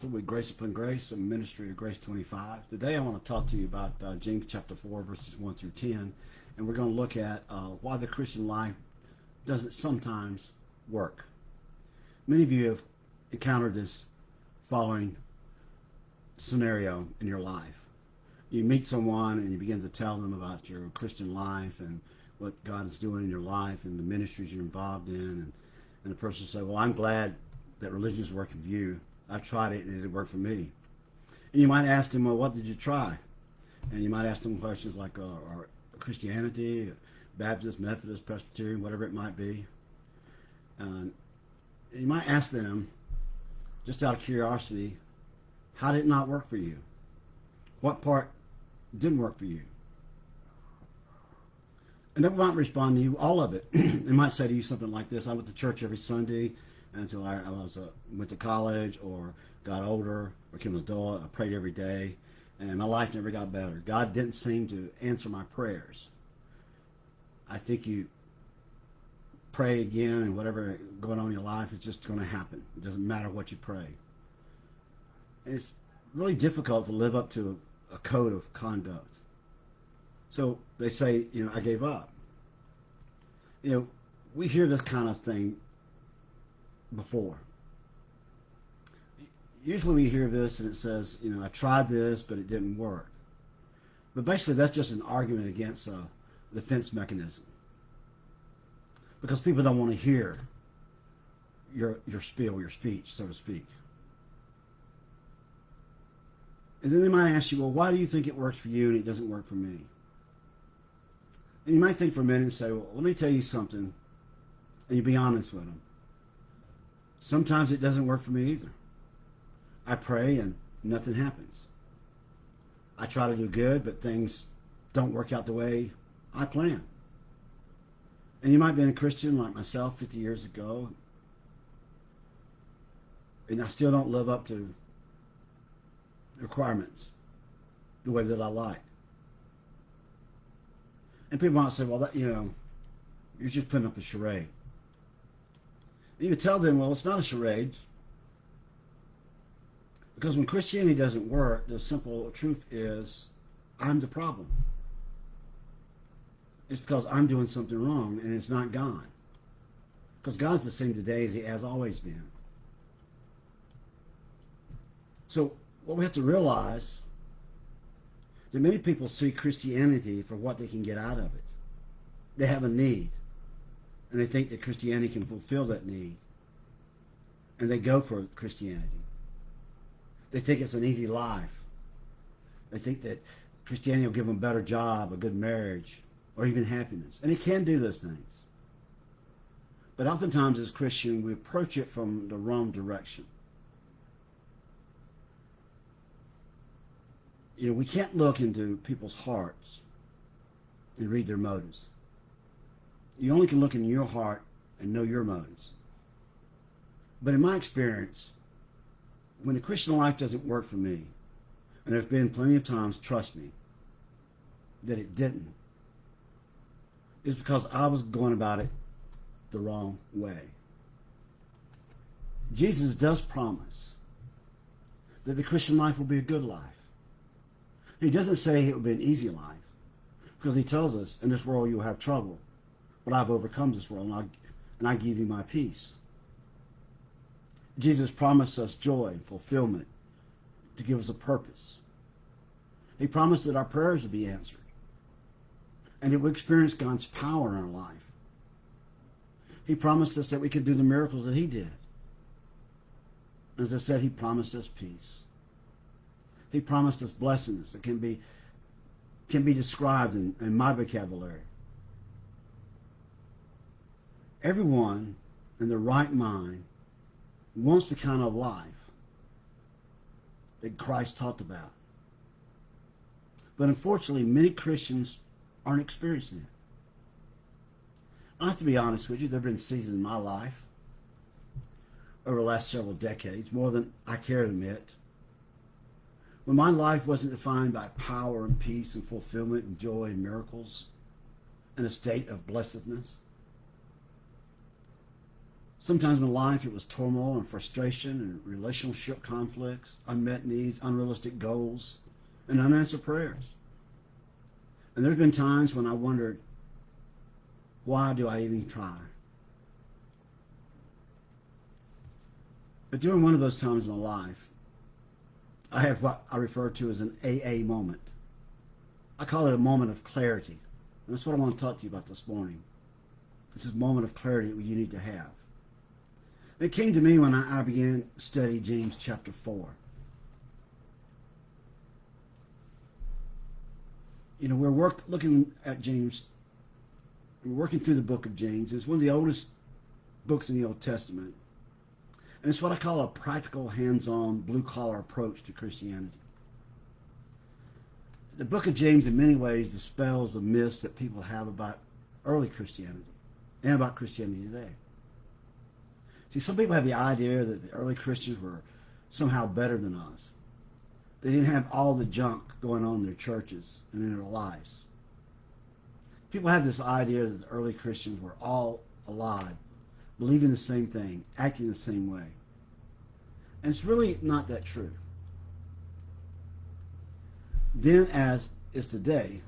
With Grace Upon Grace, a ministry of Grace 25. Today I want to talk to you about James chapter 4, verses 1 through 10. And we're going to look at why the Christian life doesn't sometimes work. Many of you have encountered this following scenario in your life. You meet someone and you begin to tell them about your Christian life and what God is doing in your life and the ministries you're involved in. And the person says, well, I'm glad that religion is working for you. I tried it and it didn't work for me. And you might ask them, well, what did you try? And you might ask them questions like Christianity, Baptist, Methodist, Presbyterian, whatever it might be. And you might ask them, just out of curiosity, how did it not work for you? What part didn't work for you? And they might respond to you, all of it. They might say to you something like this: I went to church every Sunday until I went to college or got older or became an adult. I prayed every day, and my life never got better. God didn't seem to answer my prayers. I think you pray again, and whatever going on in your life is just going to happen. It doesn't matter what you pray. And it's really difficult to live up to a code of conduct. So they say, I gave up. We hear this kind of thing before. Usually we hear this and it says, I tried this, but it didn't work. But basically that's just an argument against a defense mechanism. Because people don't want to hear your spiel, your speech, so to speak. And then they might ask you, well, why do you think it works for you and it doesn't work for me? And you might think for a minute and say, well, let me tell you something. And you be honest with them. Sometimes it doesn't work for me either. I pray and nothing happens. I try to do good, but things don't work out the way I plan. And you might be a Christian like myself 50 years ago, and I still don't live up to the requirements the way that I like. And people might say, well, you're just putting up a charade. And you tell them, well, it's not a charade. Because when Christianity doesn't work, the simple truth is, I'm the problem. It's because I'm doing something wrong, and it's not God. Because God's the same today as He has always been. So what we have to realize, that many people see Christianity for what they can get out of it. They have a need, and they think that Christianity can fulfill that need. And they go for Christianity. They think it's an easy life. They think that Christianity will give them a better job, a good marriage, or even happiness. And it can do those things. But oftentimes as Christians, we approach it from the wrong direction. We can't look into people's hearts and read their motives. You only can look in your heart and know your motives. But in my experience, when the Christian life doesn't work for me, and there's been plenty of times, trust me, that it didn't, it's because I was going about it the wrong way. Jesus does promise that the Christian life will be a good life. He doesn't say it will be an easy life, because He tells us, in this world you'll have trouble, but I've overcome this world, and I give you my peace. Jesus promised us joy and fulfillment to give us a purpose. He promised that our prayers would be answered, and that we experience God's power in our life. He promised us that we could do the miracles that He did. As I said, He promised us peace. He promised us blessings that can be described in my vocabulary. Everyone in their right mind wants the kind of life that Christ talked about. But unfortunately, many Christians aren't experiencing it. I have to be honest with you, there have been seasons in my life over the last several decades, more than I care to admit, when my life wasn't defined by power and peace and fulfillment and joy and miracles and a state of blessedness. Sometimes in life it was turmoil and frustration and relationship conflicts, unmet needs, unrealistic goals, and unanswered prayers. And there's been times when I wondered, why do I even try? But during one of those times in my life, I had what I refer to as an AA moment. I call it a moment of clarity. And that's what I want to talk to you about this morning. This is a moment of clarity that you need to have. It came to me when I began to study James chapter 4. You know, we're looking at James. We're working through the book of James. It's one of the oldest books in the Old Testament. And it's what I call a practical, hands-on, blue-collar approach to Christianity. The book of James, in many ways, dispels the myths that people have about early Christianity and about Christianity today. See, some people have the idea that the early Christians were somehow better than us. They didn't have all the junk going on in their churches and in their lives. People have this idea that the early Christians were all alive, believing the same thing, acting the same way. And it's really not that true. Then, as is today,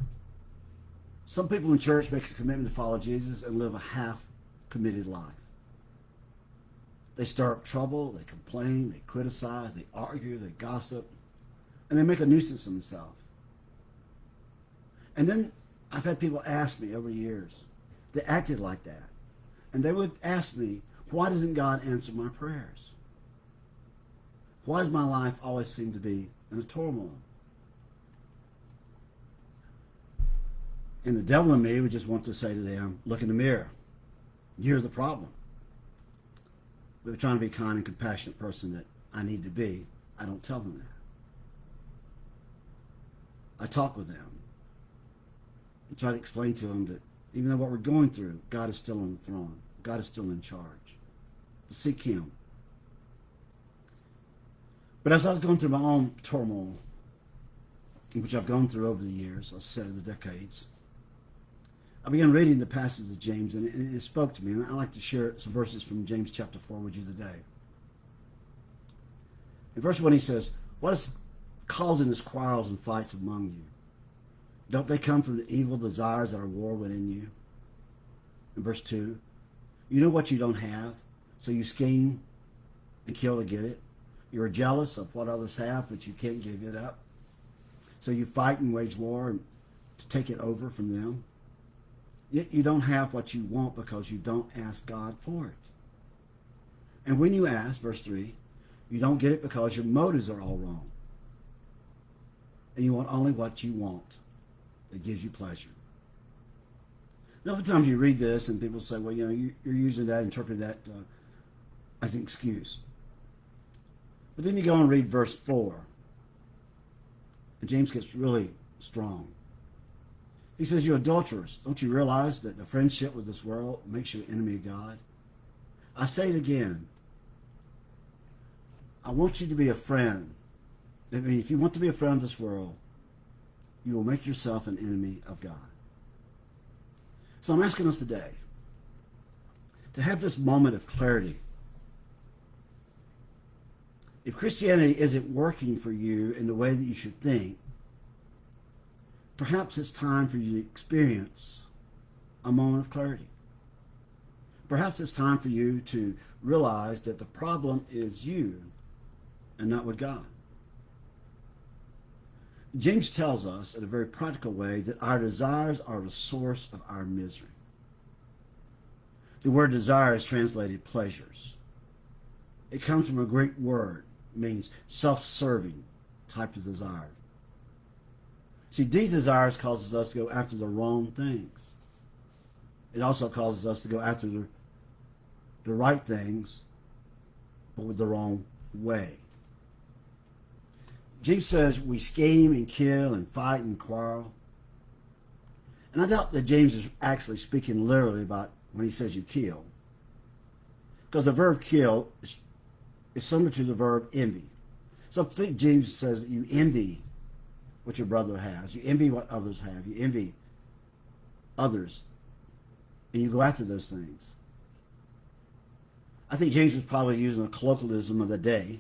some people in church make a commitment to follow Jesus and live a half-committed life. They stir up trouble, they complain, they criticize, they argue, they gossip, and they make a nuisance of themselves. And then I've had people ask me over years, they acted like that. And they would ask me, why doesn't God answer my prayers? Why does my life always seem to be in a turmoil? And the devil in me would just want to say to them, look in the mirror. You're the problem. But trying to be a kind and compassionate person that I need to be, I don't tell them that. I talk with them. I try to explain to them that even though what we're going through, God is still on the throne. God is still in charge. To seek Him. But as I was going through my own turmoil, which I've gone through over the years, I said the decades, I began reading the passage of James, and it spoke to me. And I'd like to share some verses from James chapter 4 with you today. In verse 1 he says, what is causing these quarrels and fights among you? Don't they come from the evil desires that are war within you? In verse 2, you know what you don't have, so you scheme and kill to get it. You're jealous of what others have, but you can't give it up. So you fight and wage war to take it over from them. Yet you don't have what you want because you don't ask God for it. And when you ask, verse 3, you don't get it because your motives are all wrong. And you want only what you want. That gives you pleasure. Now, oftentimes you read this and people say, well, you know, you're using that, interpreting that as an excuse. But then you go and read verse 4. And James gets really strong. He says, you adulterers, don't you realize that the friendship with this world makes you an enemy of God? I say it again. I want you to be a friend. I mean, if you want to be a friend of this world, you will make yourself an enemy of God. So I'm asking us today to have this moment of clarity. If Christianity isn't working for you in the way that you should think, perhaps it's time for you to experience a moment of clarity. Perhaps it's time for you to realize that the problem is you and not with God. James tells us in a very practical way that our desires are the source of our misery. The word desire is translated pleasures. It comes from a Greek word, means self-serving type of desire. See, these desires causes us to go after the wrong things. It also causes us to go after the right things, but with the wrong way. James says we scheme and kill and fight and quarrel. And I doubt that James is actually speaking literally about when he says you kill. Because the verb kill is similar to the verb envy. So I think James says that you envy what your brother has. You envy what others have. You envy others. And you go after those things. I think James was probably using a colloquialism of the day.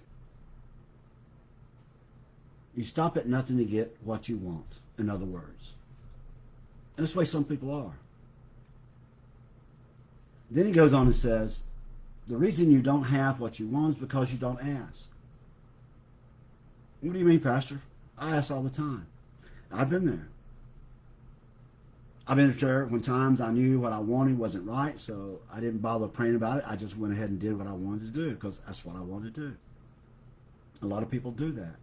You stop at nothing to get what you want, in other words. And that's the way some people are. Then he goes on and says, the reason you don't have what you want is because you don't ask. What do you mean, Pastor? I ask all the time. I've been there. I've been there when times I knew what I wanted wasn't right, so I didn't bother praying about it. I just went ahead and did what I wanted to do because that's what I wanted to do. A lot of people do that.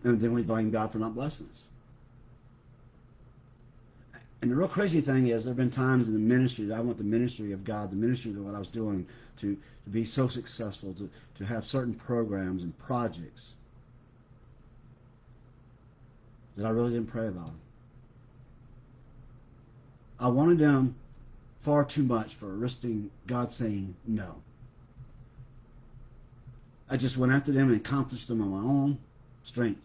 And then we blame God for not blessing us. And the real crazy thing is, there have been times in the ministry that I want the ministry of God, the ministry of what I was doing, to be so successful, to have certain programs and projects that I really didn't pray about them. I wanted them far too much for risking God saying no. I just went after them and accomplished them on my own strength.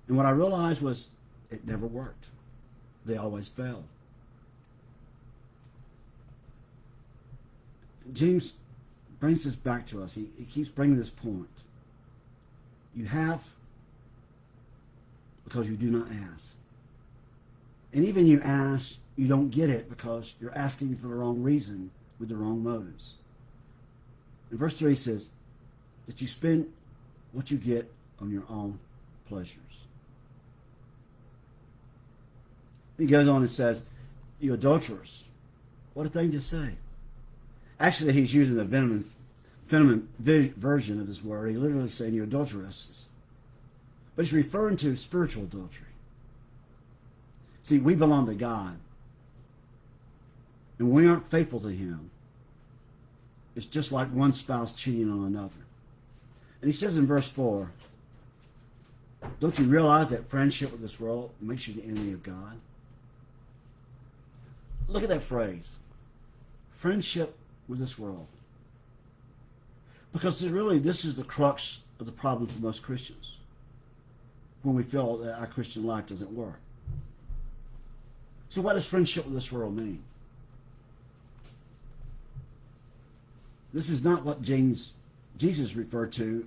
And what I realized was it never worked. They always failed. James brings this back to us. He keeps bringing this point. You have because you do not ask. And even you ask, you don't get it because you're asking for the wrong reason with the wrong motives. And verse 3 says that you spend what you get on your own pleasures. He goes on and says, you adulterers. What a thing to say. Actually, he's using the feminine version of this word. He's literally saying you adulteresses. But he's referring to spiritual adultery. See, we belong to God. And when we aren't faithful to Him, it's just like one spouse cheating on another. And he says in verse 4, don't you realize that friendship with this world makes you the enemy of God? Look at that phrase. Friendship with this world. Because really, this is the crux of the problem for most Christians. When we feel that our Christian life doesn't work. So what does friendship with this world mean? This is not what Jesus referred to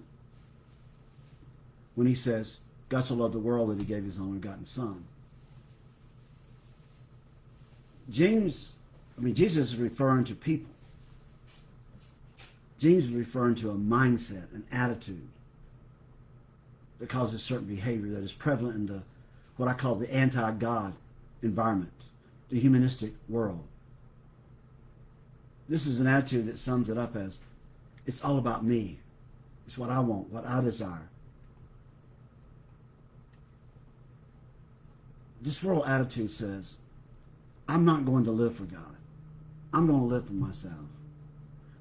when he says, God so loved the world that he gave his only begotten Son. Jesus is referring to people. James is referring to a mindset, an attitude that causes certain behavior that is prevalent in what I call the anti-God environment, the humanistic world. This is an attitude that sums it up as, it's all about me. It's what I want, what I desire. This world attitude says, I'm not going to live for God. I'm going to live for myself.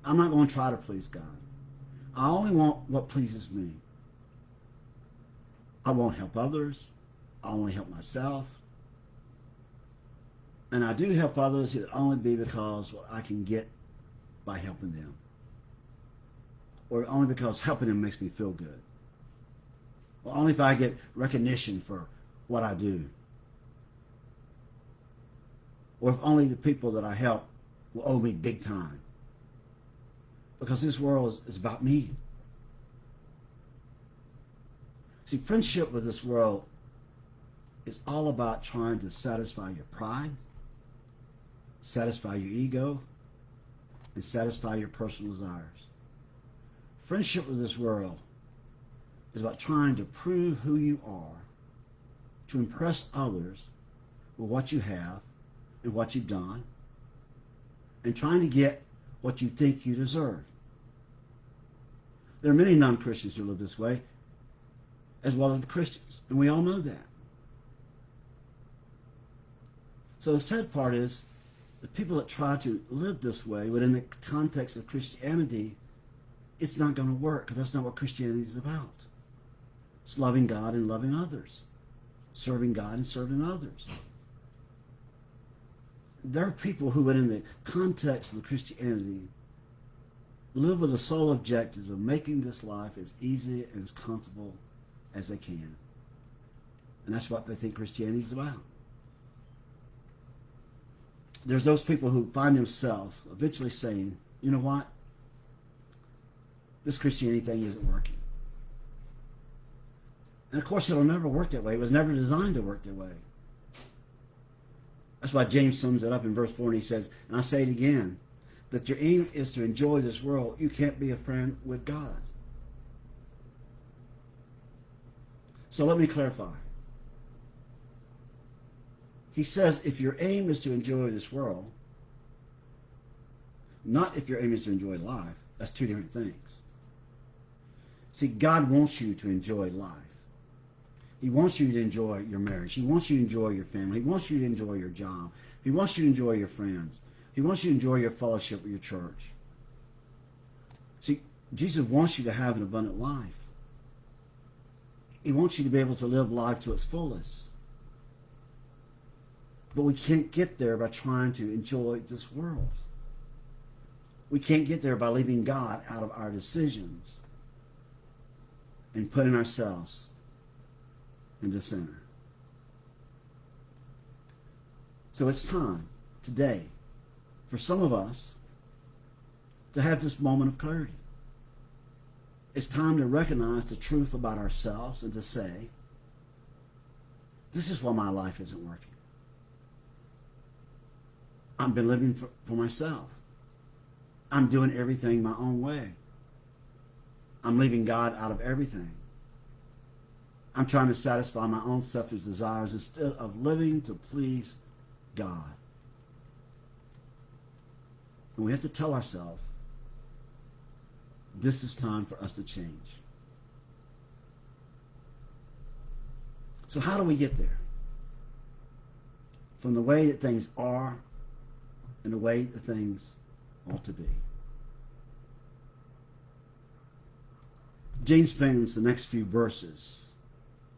I'm not going to try to please God. I only want what pleases me. I won't help others. I only help myself. And I do help others, it'll only be because what I can get by helping them. Or only because helping them makes me feel good. Or only if I get recognition for what I do. Or if only the people that I help will owe me big time. Because this world is about me. See, friendship with this world is all about trying to satisfy your pride, satisfy your ego, and satisfy your personal desires. Friendship with this world is about trying to prove who you are, to impress others with what you have and what you've done, and trying to get what you think you deserve. There are many non-Christians who live this way, as well as Christians, and we all know that. So the sad part is, the people that try to live this way within the context of Christianity, it's not going to work, because that's not what Christianity is about. It's loving God and loving others, serving God and serving others. There are people who, within the context of Christianity, live with the sole objective of making this life as easy and as comfortable as they can. And that's what they think Christianity is about. There's those people who find themselves eventually saying, you know what? This Christianity thing isn't working. And of course, it'll never work that way. It was never designed to work that way. That's why James sums it up in verse 4, and he says, and I say it again, that your aim is to enjoy this world. You can't be a friend with God. So let me clarify. He says if your aim is to enjoy this world, not if your aim is to enjoy life. That's two different things. See, God wants you to enjoy life. He wants you to enjoy your marriage. He wants you to enjoy your family. He wants you to enjoy your job. He wants you to enjoy your friends. He wants you to enjoy your fellowship with your church. See, Jesus wants you to have an abundant life. He wants you to be able to live life to its fullest. But we can't get there by trying to enjoy this world. We can't get there by leaving God out of our decisions and putting ourselves in the center. So it's time today for some of us to have this moment of clarity. It's time to recognize the truth about ourselves and to say, this is why my life isn't working. I've been living for myself. I'm doing everything my own way. I'm leaving God out of everything. I'm trying to satisfy my own selfish desires instead of living to please God. And we have to tell ourselves, this is time for us to change. So how do we get there? From the way that things are and the way that things ought to be. James spends the next few verses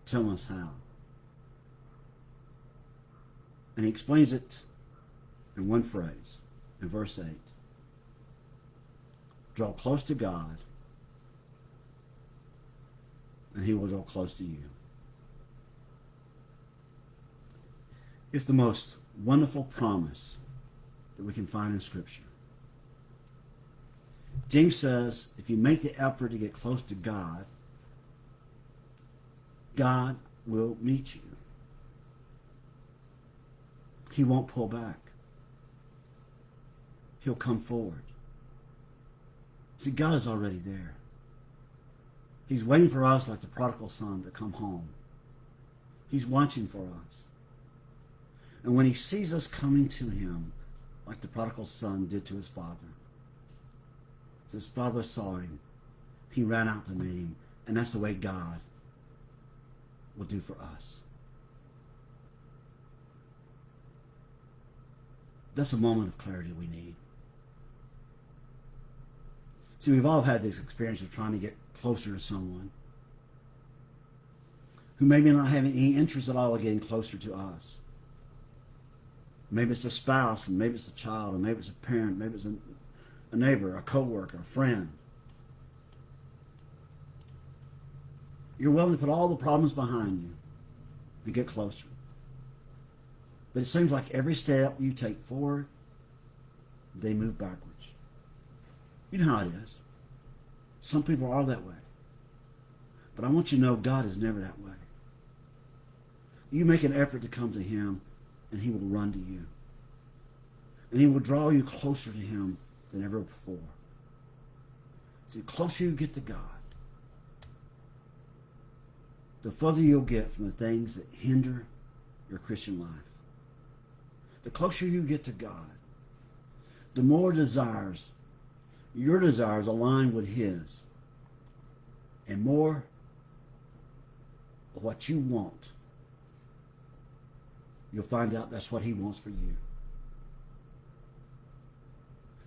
telling us how. And he explains it in one phrase, in verse 8. Draw close to God, and he will draw close to you. It's the most wonderful promise that we can find in Scripture. James says, if you make the effort to get close to God, God will meet you. He won't pull back. He'll come forward. See, God is already there. He's waiting for us like the prodigal son to come home. He's watching for us. And when he sees us coming to him, like the prodigal son did to his father, his father saw him, he ran out to meet him, and that's the way God will do for us. That's a moment of clarity we need. See, we've all had this experience of trying to get closer to someone who maybe not having any interest at all in getting closer to us. Maybe it's a spouse, and maybe it's a child, or maybe it's a parent, maybe it's a neighbor, a coworker, a friend. You're willing to put all the problems behind you and get closer. But it seems like every step you take forward, they move backwards. You know how it is. Some people are that way. But I want you to know God is never that way. You make an effort to come to him, and he will run to you. And he will draw you closer to him than ever before. See, the closer you get to God, the further you'll get from the things that hinder your Christian life. The closer you get to God, the more your desires align with his, and more of what you want, you'll find out that's what he wants for you.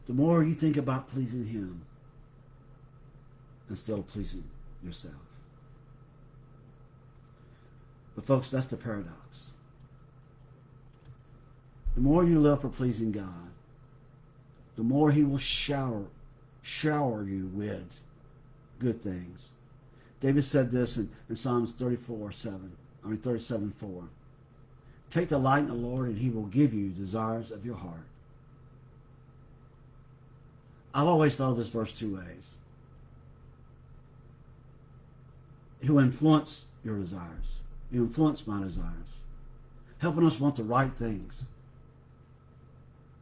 The more you think about pleasing him instead of pleasing yourself. But folks, that's the paradox. The more you live for pleasing God, the more he will shower you with good things. David said this in Psalms 37:4. Take delight in the Lord, and he will give you desires of your heart. I've always thought of this verse two ways. He'll influence your desires. He'll influence my desires. Helping us want the right things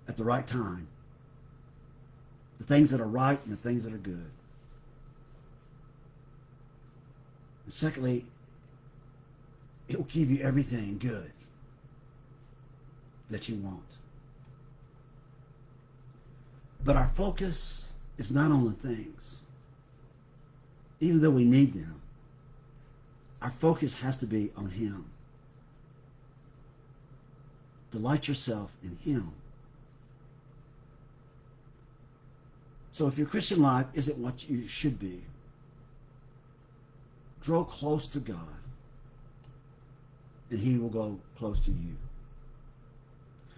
at the right time. The things that are right and the things that are good. And secondly, it will give you everything good that you want. But our focus is not on the things. Even though we need them, our focus has to be on Him. Delight yourself in Him. So if your Christian life isn't what you should be, draw close to God, and He will go close to you.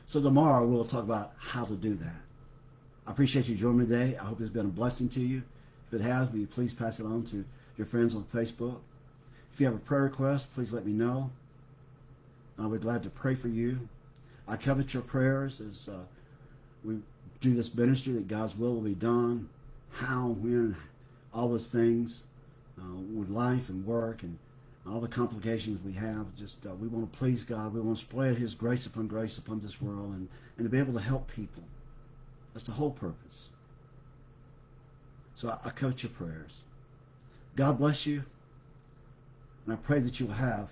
So tomorrow we'll talk about how to do that. I appreciate you joining me today. I hope it's been a blessing to you. If it has, will you please pass it on to your friends on Facebook? If you have a prayer request, please let me know. I'll be glad to pray for you. I covet your prayers as we do this ministry, that God's will be done. How, when, all those things with life and work and all the complications we have. Just we want to please God. We want to spread His grace upon this world and to be able to help people. That's the whole purpose. So I covet your prayers. God bless you. And I pray that you'll have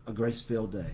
a grace-filled day.